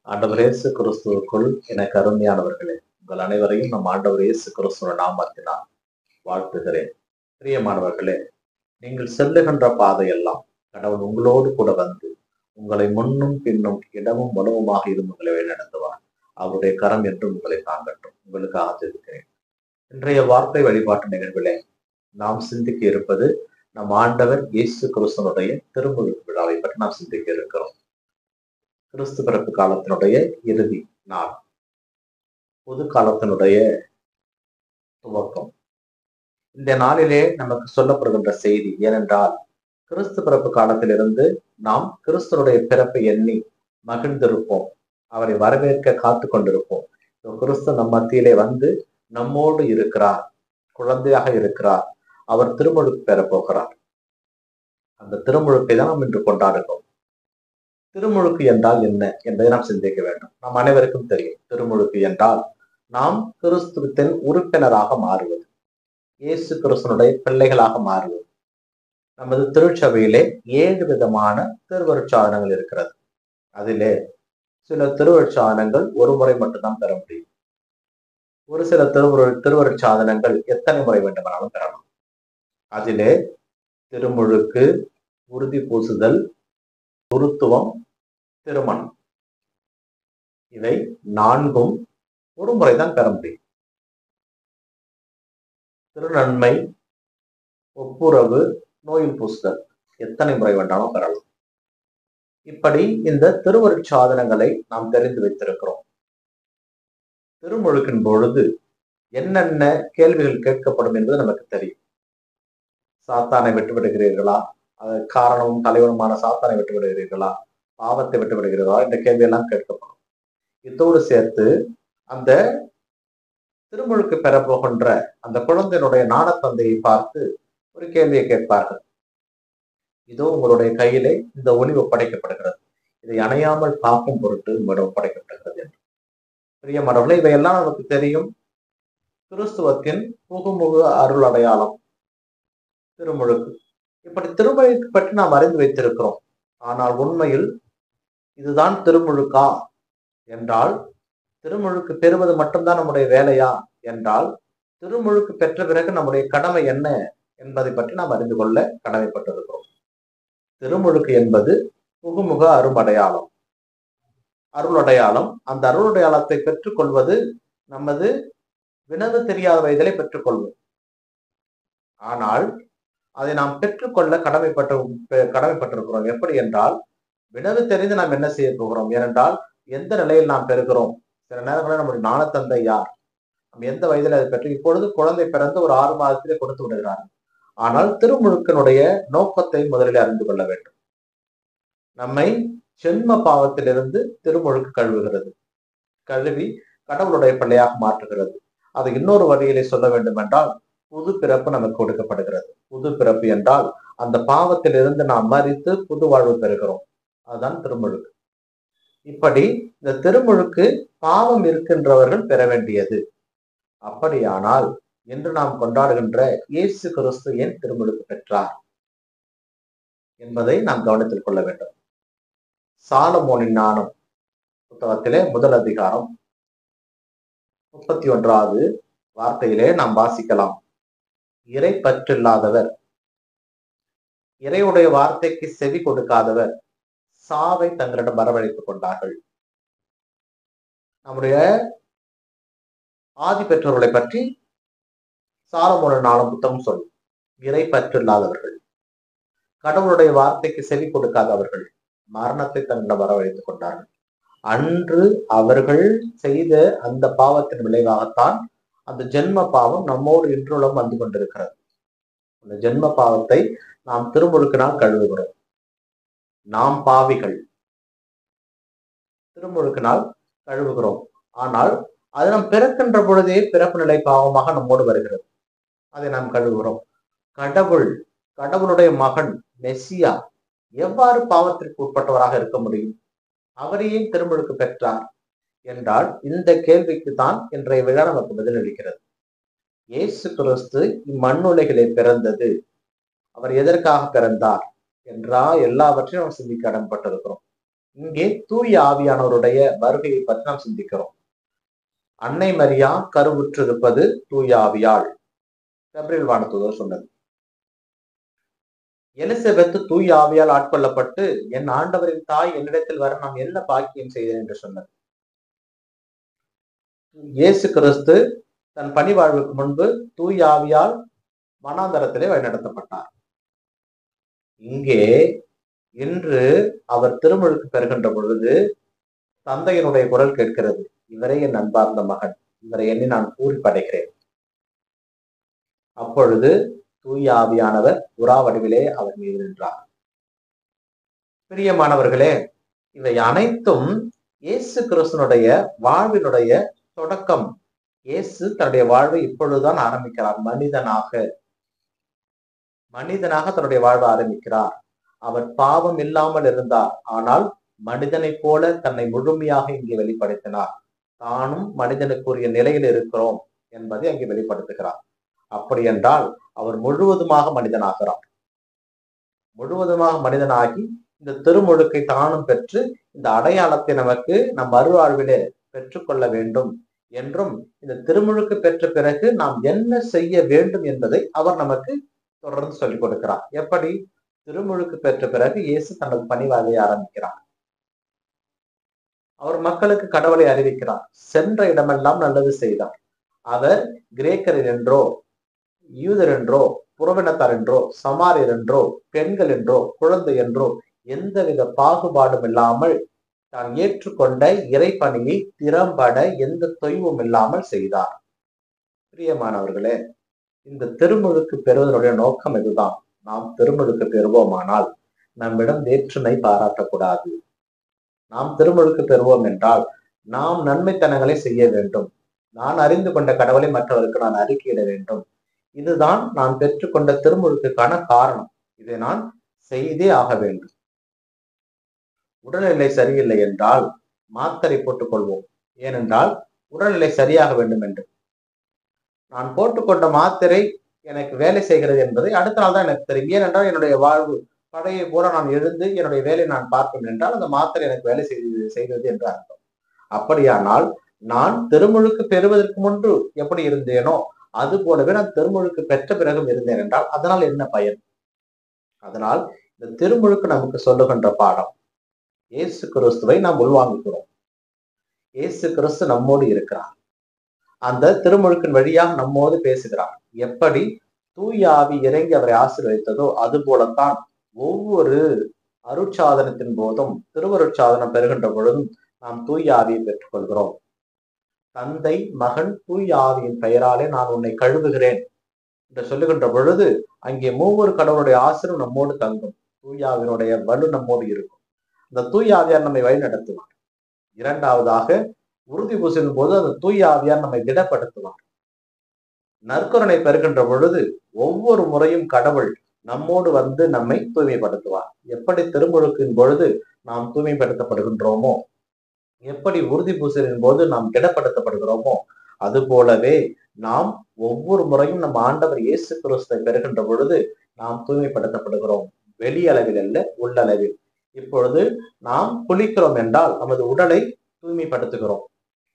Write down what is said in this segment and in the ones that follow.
ஆண்டவர் இயேசு கிறிஸ்துவுக்குள் எனக்கு அருமையானவர்களே, உங்கள் அனைவரையும் நம் ஆண்டவர் இயேசு கிறிஸ்துவ நாமத்தினால் வாழ்த்துகிறேன். பிரியமானவர்களே, நீங்கள் செல்லுகின்ற பாதையெல்லாம் கடவுள் உங்களோடு கூட வந்து உங்களை முன்னும் பின்னும் இடமும் வலுவுமாக இருந்து உங்களை வழிநடத்துவார். அவருடைய கரம் என்றும் உங்களை தாங்கட்டும். உங்களுக்காக ஜெபிக்கிறேன். இன்றைய வார்த்தை வழிபாட்டு நிகழ்விலே நாம் சிந்திக்க இருப்பது நம் ஆண்டவர் இயேசு கிறிஸ்துவனுடைய திருமுழுக்கு விழாவை பற்றி நாம் சிந்திக்க இருக்கிறோம். கிறிஸ்து பிறப்பு காலத்தினுடைய இறுதி நாள், பொது காலத்தினுடைய துவக்கம். இந்த நாளிலே நமக்கு சொல்லப்படுகின்ற செய்தி ஏனென்றால், கிறிஸ்து பிறப்பு காலத்திலிருந்து நாம் கிறிஸ்துவனுடைய பிறப்பை எண்ணி மகிழ்ந்திருப்போம், அவரை வரவேற்க காத்து கொண்டிருப்போம். கிறிஸ்து நம் மத்தியிலே வந்து நம்மோடு இருக்கிறார், குழந்தையாக இருக்கிறார், அவர் திருமுழுக்கு பெற போகிறார். அந்த திருமுழுக்கை தான் நாம் இன்று கொண்டாடுகிறோம். திருமுழுக்கு என்றால் என்ன என்பதை நாம் சிந்திக்க வேண்டும். நம் அனைவருக்கும் தெரியும், திருமுழுக்கு என்றால் நாம் கிறிஸ்துவின் உறுப்பினராக மாறுவது, இயேசு கிறிஸ்துவனுடைய பிள்ளைகளாக மாறுவது. நமது திருச்சபையிலே 7 விதமான திருவருட்சாதனங்கள் இருக்கிறது. அதிலே சில திருவருட்சாதனங்கள் ஒரு முறை மட்டும்தான் பெற முடியும். ஒரு சில திருவருட்சாதனங்கள் எத்தனை முறை வேண்டுமானாலும் பெறலாம். அதிலே திருமுழுக்கு, உறுதி பூசுதல், குருத்துவம், திருமணம், இவை 4ம் ஒரு முறைதான் பெற முடியும். திருநன்மை, ஒப்புரவு, நோயில் பூசுதல் எத்தனை முறை வேண்டாலும் பெறலாம். இப்படி இந்த திருவருட்சாதனங்களை நாம் தெரிந்து வைத்திருக்கிறோம். திருமுழுக்கின் பொழுது என்னென்ன கேள்விகள் கேட்கப்படும் என்பது நமக்கு தெரியும். சாத்தானை விட்டுவிடுகிறீர்களா? காரணமும் தலைவனுமான சாத்தானை விட்டுவிடுகிறீர்களா? பாவத்தை விட்டுவிடுகிறீர்களா? இந்த கேள்வியெல்லாம் கேட்கப்படும். இதோடு சேர்த்து அந்த திருமுழுக்கு பெற போகின்ற அந்த குழந்தையினுடைய ஞானத்தந்தையை பார்த்து ஒரு கேள்வியை கேட்பார்கள். இதோ உங்களுடைய கையிலே இந்த ஒளி ஒப்படைக்கப்படுகிறது, இதை அணையாமல் காக்கும் பொருட்டு உங்களிடம் ஒப்படைக்கப்படுகிறது என்று. பிரியமானவர்களே, இவையெல்லாம் நமக்கு தெரியும். கிறிஸ்துவத்தின் புகுமுக அருள் அடையாளம் திருமுழுக்கு. இப்படி திருமுழுக்கு பற்றி நாம் அறிந்து வைத்திருக்கிறோம். ஆனால் உண்மையில் இதுதான் திருமுழுக்கா என்றால், திருமுழுக்கு பெறுவது மட்டும்தான் நம்முடைய வேலையா என்றால், திருமுழுக்கு பெற்ற பிறகு நம்முடைய கடமை என்ன என்பதை பற்றி நாம் அறிந்து கொள்ள கடமைப்பட்டிருக்கிறோம். திருமுழுக்கு என்பது புகுமுக அருமடையாளம், அருளடையாளம். அந்த அருளடையாளத்தை பெற்றுக்கொள்வது நமது வினவு தெரியாத வயதிலே பெற்றுக்கொள்வோம். ஆனால் அதை நாம் பெற்றுக்கொள்ள கடமைப்பட்டிருக்கிறோம். எப்படி என்றால், வினவு தெரிந்து நாம் என்ன செய்ய போகிறோம்? ஏனென்றால் எந்த நிலையில் நாம் பெறுகிறோம்? சில நேரங்களில் நம்முடைய ஞானத்தந்தை யார், நம்ம எந்த வயதில் அதை பெற்று, இப்பொழுது குழந்தை பிறந்து ஒரு 6 மாதத்திலே கொடுத்து விடுகிறார்கள். ஆனால் திருமுழுக்கினுடைய நோக்கத்தை முதலில் அறிந்து கொள்ள வேண்டும். நம்மை ஜென்ம பாவத்திலிருந்து திருமுழுக்கு கழுவுகிறது, கழுவி கடவுளுடைய பிள்ளையாக மாற்றுகிறது. அதை இன்னொரு வழியிலே சொல்ல வேண்டும் என்றால், புது பிறப்பு நமக்கு கொடுக்கப்படுகிறது. புது பிறப்பு என்றால் அந்த பாவத்திலிருந்து நாம் மரித்து புது வாழ்வு பெறுகிறோம். அதுதான் திருமுழுக்கு. இப்படி இந்த திருமுழுக்கு பாவம் இருக்கின்றவர்கள் பெற வேண்டியது. அப்படியானால் இன்று நாம் கொண்டாடுகின்ற இயேசு கிறிஸ்து ஏன் திருமுழுக்கு பெற்றார் என்பதை நாம் கவனத்தில் கொள்ள வேண்டும். சாலமோனின் ஞானம் புத்தகத்திலே முதல் அதிகாரம் 31வது வார்த்தையிலே நாம் வாசிக்கலாம். இறை பற்றில்லாதவர், இறையுடைய வார்த்தைக்கு செவி கொடுக்காதவர் சாவை தங்களிடம் வரவழைத்துக் கொண்டார்கள். நம்முடைய ஆதி பெற்றோர்களை பற்றி சாலமோனின் ஞானம் புத்தகம் சொல்லும். இறை பற்றில்லாதவர்கள், கடவுளுடைய வார்த்தைக்கு செவி கொடுக்காதவர்கள் மரணத்தை தங்களிடம் வரவழைத்துக் கொண்டார்கள். அன்று அவர்கள் செய்த அந்த பாவத்தின் விளைவாகத்தான் அந்த ஜென்ம பாவம் நம்மோடு இன்றும் வந்து கொண்டிருக்கிறது. அந்த ஜென்ம பாவத்தை நாம் திருமுழுக்கினால் கழுவுகிறோம். நாம் பாவிகள், திருமுழுக்கினால் கழுவுகிறோம். ஆனால் அது நாம் பிறக்கின்ற பொழுதே பிறப்பு நிலை பாவமாக நம்மோடு வருகிறது. அதை நாம் கழுவுகிறோம். கடவுளுடைய மகன் மெசியா எவ்வாறு பாவத்திற்கு உட்பட்டவராக இருக்க முடியும்? அவரையே திருமுழுக்கு பெற்றார் என்றால் இந்த கேள்விக்கு தான் இன்றைய விழா நமக்கு பதிலளிக்கிறது. இயேசு கிறிஸ்து இம்மண்ணுலகிலே பிறந்தது, அவர் எதற்காக பிறந்தார் என்றா எல்லாவற்றையும் நாம் சிந்திக்க கடன்பட்டிருக்கிறோம். இங்கே தூய ஆவியானவருடைய வருகையை பற்றி நாம் சிந்திக்கிறோம். அன்னை மரியா கருவுற்றிருப்பது தூய ஆவியால், கபிரியேல் வானதூதர் சொன்னது. எலிசபெத் தூய ஆவியால் ஆட்கொள்ளப்பட்டு, என் ஆண்டவரின் தாய் என்னிடத்தில் வர நான் என்ன பாக்கியம் செய்தேன் என்று சொன்னது. இயேசு கிறிஸ்து தன் பணி வாழ்வுக்கு முன்பு தூய ஆவியால் வனாந்தரத்திலே வழிநடத்தப்பட்டார். இங்கே இன்று அவர் திருமுழுக்கு பெறுகின்ற பொழுது தந்தையினுடைய குரல் கேட்கிறது, இவரே என் அன்பார்ந்த மகன், இவரை எண்ணி நான் பூரிப்படைகிறேன். அப்பொழுது தூய ஆவியானவர் புறா வடிவிலே அவர் மீது நின்றார். பிரியமானவர்களே, இவை அனைத்தும் இயேசு கிறிஸ்துனுடைய வாழ்வினுடைய தொடக்கம். இயேசு தன்னுடைய வாழ்வை இப்பொழுதுதான் ஆரம்பிக்கிறார். மனிதனாக தன்னுடைய வாழ்வை ஆரம்பிக்கிறார். அவர் பாவம் இல்லாமல் இருந்தார், ஆனால் மனிதனை போல தன்னை முழுமையாக இங்கே வெளிப்படுத்தினார். தானும் மனிதனுக்குரிய நிலையில் இருக்கிறோம் என்பதை அங்கே வெளிப்படுத்துகிறார். அப்படி என்றால் அவர் முழுவதுமாக மனிதனாகிறார். முழுவதுமாக மனிதனாகி இந்த திருமுழுக்கை தானும் பெற்று இந்த அடையாளத்தை நமக்கு நம் மறுவாழ்விலே பெற்றுக்கொள்ள வேண்டும் என்றும், இந்த திருமுழுக்கு பெற்ற பிறகு நாம் என்ன செய்ய வேண்டும் என்பதை அவர் நமக்கு தொடர்ந்து சொல்லிக் கொடுக்கிறார். எப்படி? திருமுழுக்கு பெற்ற பிறகு இயேசு தனது பணிவாழ்வை ஆரம்பிக்கிறார். அவர் மக்களுக்கு கடவுளை அறிவிக்கிறார். சென்ற இடமெல்லாம் நல்லது செய்தார். அவர் கிரேக்கர் என்றோ, யூதர் என்றோ, புறவினத்தார் என்றோ, சமாரியர் என்றோ, பெண்கள் என்றோ, குழந்தை என்றோ எந்தவித பாகுபாடும் இல்லாமல் தான் ஏற்றுக்கொண்ட இறைப்பணியை திறம்பட எந்த தொய்வும் இல்லாமல் செய்தார். பிரியமானவர்களே, இந்த திருமுழுக்கு பெறுவதனுடைய நோக்கம் இதுதான். நாம் திருமுழுக்கு பெறுவோமானால் நம்மிடம் வேற்றுமை பாராட்டக்கூடாது. நாம் திருமுழுக்கு பெறுவோம் என்றால் நாம் நன்மைத்தனங்களை செய்ய வேண்டும். நான் அறிந்து கொண்ட கடவுளை மற்றவருக்கு நான் அறிக்கையிட வேண்டும். இதுதான் நான் பெற்றுக்கொண்ட திருமுழுக்குக்கான காரணம். இதை நான் செய்தே ஆக வேண்டும். உடல்நிலை சரியில்லை என்றால் மாத்திரை போட்டுக் கொள்வோம். ஏனென்றால் உடல்நிலை சரியாக வேண்டும் என்று. நான் போட்டுக்கொண்ட மாத்திரை எனக்கு வேலை செய்கிறது என்பதை அடுத்த நாள் தான் எனக்கு தெரியும். ஏனென்றால் என்னுடைய வாழ்வு பழைய போல நான் எழுந்து என்னுடைய வேலையை நான் பார்ப்பேன் என்றால் அந்த மாத்திரை எனக்கு வேலை செய்வது என்று அர்த்தம். அப்படியானால் நான் திருமுழுக்கு பெறுவதற்கு முன்பு எப்படி இருந்தேனோ அது போலவே நான் திருமுழுக்கு பெற்ற பிறகும் இருந்தேன் என்றால் அதனால் என்ன பயன்? அதனால் இந்த திருமுழுக்கு நமக்கு சொல்லுகின்ற பாடம், இயேசு கிறிஸ்துவை நாம் உள்வாங்குகிறோம். இயேசு கிறிஸ்து நம்மோடு இருக்கிறார். அந்த திருமுழுக்கின் வழியாக நம்மோடு பேசுகிறார். எப்படி தூய ஆவி இறங்கி அவரை ஆசீர்வதித்ததோ அது போலத்தான் ஒவ்வொரு அருட்சாதனத்தின் போதும், திருவருட்சாதனம் பெறுகின்ற பொழுதும் நாம் தூய ஆவியை பெற்றுக்கொள்கிறோம். தந்தை, மகன், தூய ஆவியின் பெயராலே நான் உன்னை கழுவுகிறேன் என்று சொல்லுகின்ற பொழுது அங்கே மூவர் கடவுளுடைய ஆசீர்வாதம் நம்மோடு தங்கும். தூய ஆவியினுடைய வலு நம்மோடு இருக்கும். அந்த தூய ஆவியார் நம்மை வழி நடத்துவார். இரண்டாவதாக உறுதி பூசின் போது அந்த தூய ஆவியார் நம்மை திடப்படுத்துவார். நற்கருணை பெறுகின்ற பொழுது ஒவ்வொரு முறையும் கடவுள் நம்மோடு வந்து நம்மை தூய்மைப்படுத்துவார். எப்படி திருமுழுக்கின் பொழுது நாம் தூய்மைப்படுத்தப்படுகின்றோமோ, எப்படி உறுதி பூசலின் போது நாம் திடப்படுத்தப்படுகிறோமோ, அது போலவே நாம் ஒவ்வொரு முறையும் நம் ஆண்டவர் இயேசு கிறிஸ்துவை பெறுகின்ற பொழுது நாம் தூய்மைப்படுத்தப்படுகிறோம். வெளியளவில் அல்ல, உள்ளளவில். இப்பொழுது நாம் குளிக்கிறோம் என்றால் நமது உடலை தூய்மைப்படுத்துகிறோம்.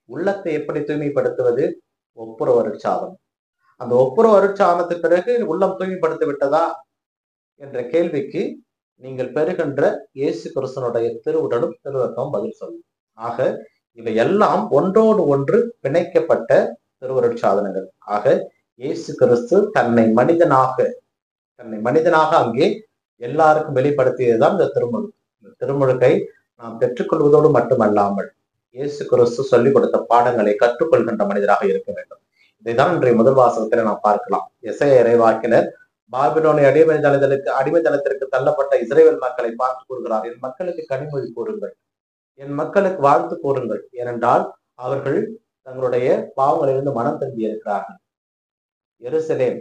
உள்ளத்தை எப்படி தூய்மைப்படுத்துவது? ஒப்புரவு அருட்சாதனம். அந்த ஒப்புரவு அருட்சாதனத்துக்கு பிறகு உள்ளம் தூய்மைப்படுத்தி விட்டதா என்ற கேள்விக்கு நீங்கள் பெறுகின்ற இயேசு கிறிஸ்துனுடைய திருவுடலும் திருரத்தமும் பதில் சொல்லும். ஆக இவை எல்லாம் ஒன்றோடு ஒன்று பிணைக்கப்பட்ட திருவருட்சாதனங்கள். ஆக இயேசு கிறிஸ்து தன்னை மனிதனாக அங்கே எல்லாருக்கும் வெளிப்படுத்தியதுதான் இந்த திருமுழுக்கு. இந்த திருமுழுக்கை நாம் பெற்றுக்கொள்வதோடு மட்டுமல்லாமல் இயேசு கிறிஸ்து சொல்லிக் கொடுத்த பாடங்களை கற்றுக்கொள்கின்ற மனிதராக இருக்க வேண்டும். இதைதான் இன்றைய முதல் வாசகத்தில் நாம் பார்க்கலாம். எசேயா இறைவாக்கினர் பாபிலோனிய அடிமைத்தனத்திற்கு தள்ளப்பட்ட இஸ்ரவேல் மக்களை பார்த்து கூறுகிறார், என் மக்களுக்கு கனிமொழி கூறுங்கள், என் மக்களுக்கு வாழ்த்து கூறுங்கள், ஏனென்றால் அவர்கள் தங்களுடைய பாவங்களிலிருந்து மனம் திரும்பி இருக்கிறார்கள். எருசலேம்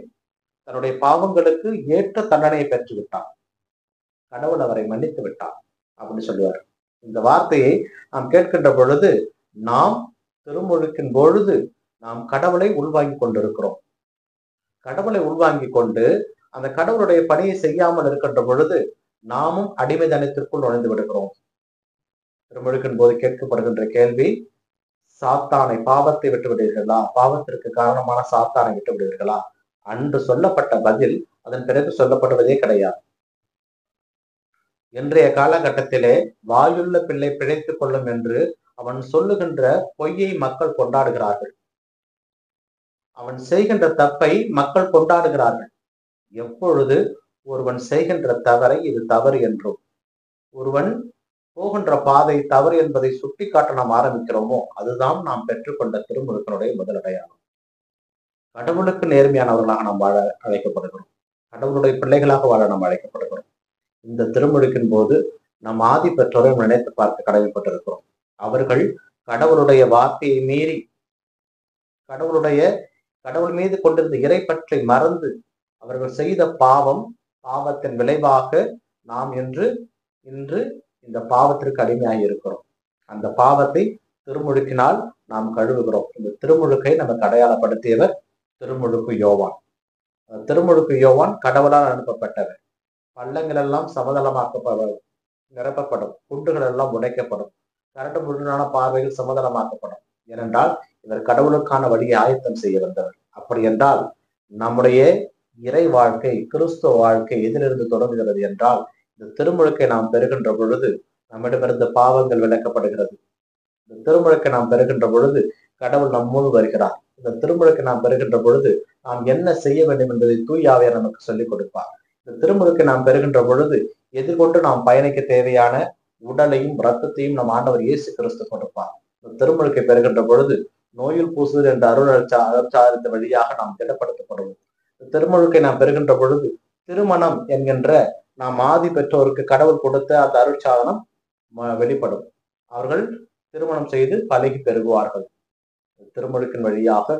தன்னுடைய பாவங்களுக்கு ஏற்ற தண்டனையை பெற்று விட்டார். கடவுள் அவரை மன்னித்து விட்டார் அப்படின்னு சொல்லுவார். இந்த வார்த்தையை நாம் கேட்கின்ற பொழுது நாம் திருமுழுக்கின் பொழுது நாம் கடவுளை உள்வாங்கி கொண்டிருக்கிறோம். கடவுளை உள்வாங்கிக் கொண்டு அந்த கடவுளுடைய பணியை செய்யாமல் இருக்கின்ற பொழுது நாமும் அடிமைதனத்திற்குள் நுழைந்து விடுகிறோம். திருமுழுக்கின் போது கேட்கப்படுகின்ற கேள்வி, சாத்தானை, பாவத்தை விட்டு விடுவீர்களா? பாவத்திற்கு காரணமான சாத்தானை விட்டு விடுவீர்களா? அன்று சொல்லப்பட்ட பதில் அதன் பிறகு சொல்லப்படுவதே கிடையாது. இன்றைய காலகட்டத்திலே வாயுள்ள பிள்ளை பிழைத்துக் கொள்ளும் என்று அவன் சொல்லுகின்ற பொய்யை மக்கள் கொண்டாடுகிறார்கள். அவன் செய்கின்ற தப்பை மக்கள் கொண்டாடுகிறார்கள். எப்பொழுது ஒருவன் செய்கின்ற தவறை இது தவறு என்றும், ஒருவன் போகின்ற பாதை தவறு என்பதை சுட்டிக்காட்ட நாம் ஆரம்பிக்கிறோமோ அதுதான் நாம் பெற்றுக்கொண்ட திருமுழுக்கினுடைய முதல் அடையாளம். கடவுளுக்கு நேர்மையானவர்களாக நாம் வாழ அழைக்கப்படுகிறோம். கடவுளுடைய பிள்ளைகளாக வாழ நாம் அழைக்கப்படுகிறோம். இந்த திருமுழுக்கின் போது நம் ஆதி பெற்றோரை நினைத்து பார்க்க கடமைப்பட்டிருக்கிறோம். அவர்கள் கடவுளுடைய வார்த்தையை மீறி கடவுள் மீது கொண்டிருந்த இறைப்பற்றை மறந்து அவர்கள் செய்த பாவத்தின் விளைவாக நாம் இன்று இந்த பாவத்திற்கு அடிமையாகி இருக்கிறோம். அந்த பாவத்தை திருமுழுக்கினால் நாம் கழுவுகிறோம். இந்த திருமுழுக்கை நமக்கு அடையாளப்படுத்தியவர் திருமுழுக்கு யோவான். திருமுழுக்கு யோவான் கடவுளால் அனுப்பப்பட்டவர். பள்ளங்கள் எல்லாம் சமதளமாக்கப்படும், நிரப்பப்படும், குண்டுகள் எல்லாம் உடைக்கப்படும், கரடு முரடான பார்வையில் சமதளமாக்கப்படும். ஏனென்றால் இவர் கடவுளுக்கான வழியை ஆயத்தம் செய்ய வந்தவர். அப்படி என்றால் நம்முடைய இறை வாழ்க்கை, கிறிஸ்துவ வாழ்க்கை எதிலிருந்து தொடங்குகிறது என்றால், இந்த திருமுழுக்கை நாம் பெறுகின்ற பொழுது நம்மிடமிருந்து பாவங்கள் விளக்கப்படுகிறது. இந்த திருமுழுக்கை நாம் பெறுகின்ற பொழுது கடவுள் நம்மோடு வருகிறார். இந்த திருமுழுக்கை நாம் பெறுகின்ற பொழுது நாம் என்ன செய்ய வேண்டும் என்பதை தூய ஆவியார் நமக்கு சொல்லிக் கொடுப்பார். இந்த திருமுழுக்கை நாம் பெறுகின்ற பொழுது எதிர்கொண்டு நாம் பயணிக்க தேவையான உடலையும் இரத்தத்தையும் நம் ஆண்டவர் இயேசு கிறிஸ்து கொடுப்பார். இந்த திருமுழுக்கை பெறுகின்ற பொழுது நோயில் பூசுதல் என்ற அருட்சாதனத்தின் வழியாக நாம் திடப்படுத்தப்படுவோம். திருமுழுக்கை நாம் பெறுகின்ற பொழுது திருமணம் என்கின்ற நாம் ஆதி பெற்றோருக்கு கடவுள் கொடுத்த அந்த அருட்சாதனம் வெளிப்படும். அவர்கள் திருமணம் செய்து பழகி பெருகுவார்கள். திருமுழுக்கின் வழியாக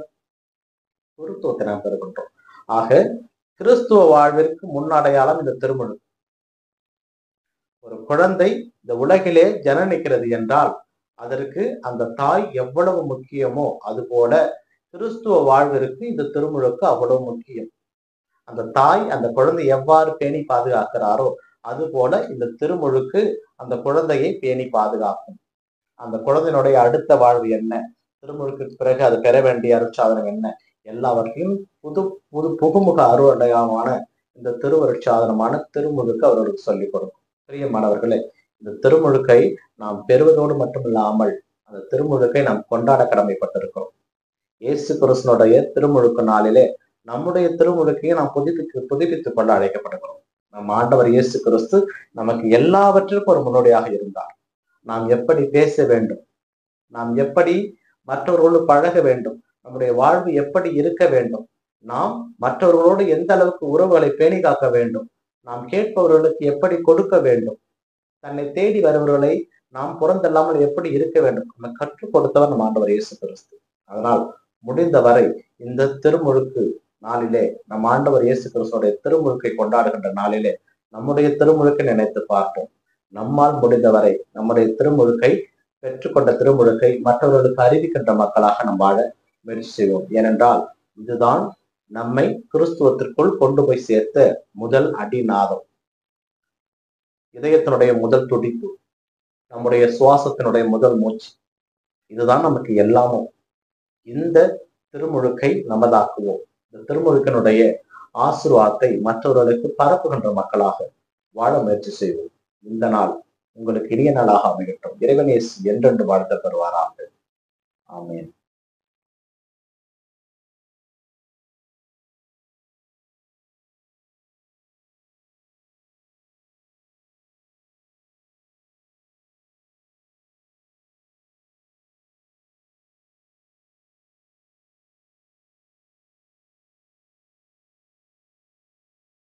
குருத்துவத்தை நாம் பெறுகின்றோம். ஆக கிறிஸ்துவ வாழ்விற்கு முன்னடையாளம் இந்த திருமுழுக்கு. ஒரு குழந்தை இந்த உலகிலே ஜனனிக்கிறது என்றால் அதற்கு அந்த தாய் எவ்வளவு முக்கியமோ அதுபோல கிறிஸ்துவ வாழ்விற்கு இந்த திருமுழுக்கு அவ்வளவு முக்கியம். அந்த தாய் அந்த குழந்தை எவ்வாறு பேணி பாதுகாக்கிறாரோ அது போல இந்த திருமுழுக்கு அந்த குழந்தையை பேணி பாதுகாக்கும். அந்த குழந்தையினுடைய அடுத்த வாழ்வு என்ன, திருமுழுக்கு பிறகு அது பெற வேண்டிய அருட்சாதனம் என்ன, எல்லாவற்றையும் புது புகுமுக அருளடையாளமான இந்த திருவருட்சாதனமான திருமுழுக்கு அவர்களுக்கு சொல்லிக் கொடுக்கும். பிரியமானவர்களே, இந்த திருமுழுக்கை நாம் பெறுவதோடு மட்டுமில்லாமல் அந்த திருமுழுக்கை நாம் கொண்டாட கடமைப்பட்டிருக்கிறோம். இயேசு கிறிஸ்துனுடைய திருமுழுக்கு நாளிலே நம்முடைய திருமுழுக்கையை நாம் புதுப்பித்துக் கொள்ள அழைக்கப்படுகிறோம். நம் ஆண்டவர் இயேசு கிறிஸ்து நமக்கு எல்லாவற்றிற்கும் ஒரு முன்னோடியாக இருந்தார். நாம் எப்படி பேச வேண்டும், நாம் எப்படி மற்றவர்களோடு பழக வேண்டும், நம்முடைய வாழ்வு எப்படி இருக்க வேண்டும், நாம் மற்றவர்களோடு எந்த அளவுக்கு உறவுகளை பேணி காக்க வேண்டும், நாம் கேட்பவர்களுக்கு எப்படி கொடுக்க வேண்டும், தன்னை தேடி வருபவர்களை நாம் புறந்தல்லாமல் எப்படி இருக்க வேண்டும், நம்ம கற்றுக் கொடுத்தவர் நம் ஆண்டவர் இயேசு கிறிஸ்து. அதனால் முடிந்தவரை இந்த திருமுழுக்கு நாளிலே நம் ஆண்டவர் இயேசு கிறிஸ்துடைய திருமுழுக்கை கொண்டாடுகின்ற நாளிலே நம்முடைய திருமுழுக்கை நினைத்து பார்ப்போம். நம்மால் முடிந்தவரை நம்முடைய திருமுழுக்கை, பெற்றுக்கொண்ட திருமுழுக்கை மற்றவர்களுக்கு அறிவிக்கின்ற மக்களாக நாம் வாழ முயற்சி செய்வோம். ஏனென்றால் இதுதான் நம்மை கிறிஸ்துவத்திற்குள் கொண்டு போய் சேர்த்த முதல் அடிநாதம், இதயத்தினுடைய முதல் துடிப்பு, நம்முடைய சுவாசத்தினுடைய முதல் மூச்சு. இதுதான் நமக்கு எல்லாமும். இந்த திருமுழுக்கை நமதாக்குவோம். இந்த திருமுழுக்கினுடைய ஆசீர்வாதத்தை மற்றவர்களுக்கு பரப்புகின்ற மக்களாக வாழ முயற்சி செய்வோம். இந்த நாள் உங்களுக்கு இனிய நாளாக அமையட்டும். இறைவன் இயேசு என்றென்று வாழ்த்த பெறுவாராக. ஆமென்.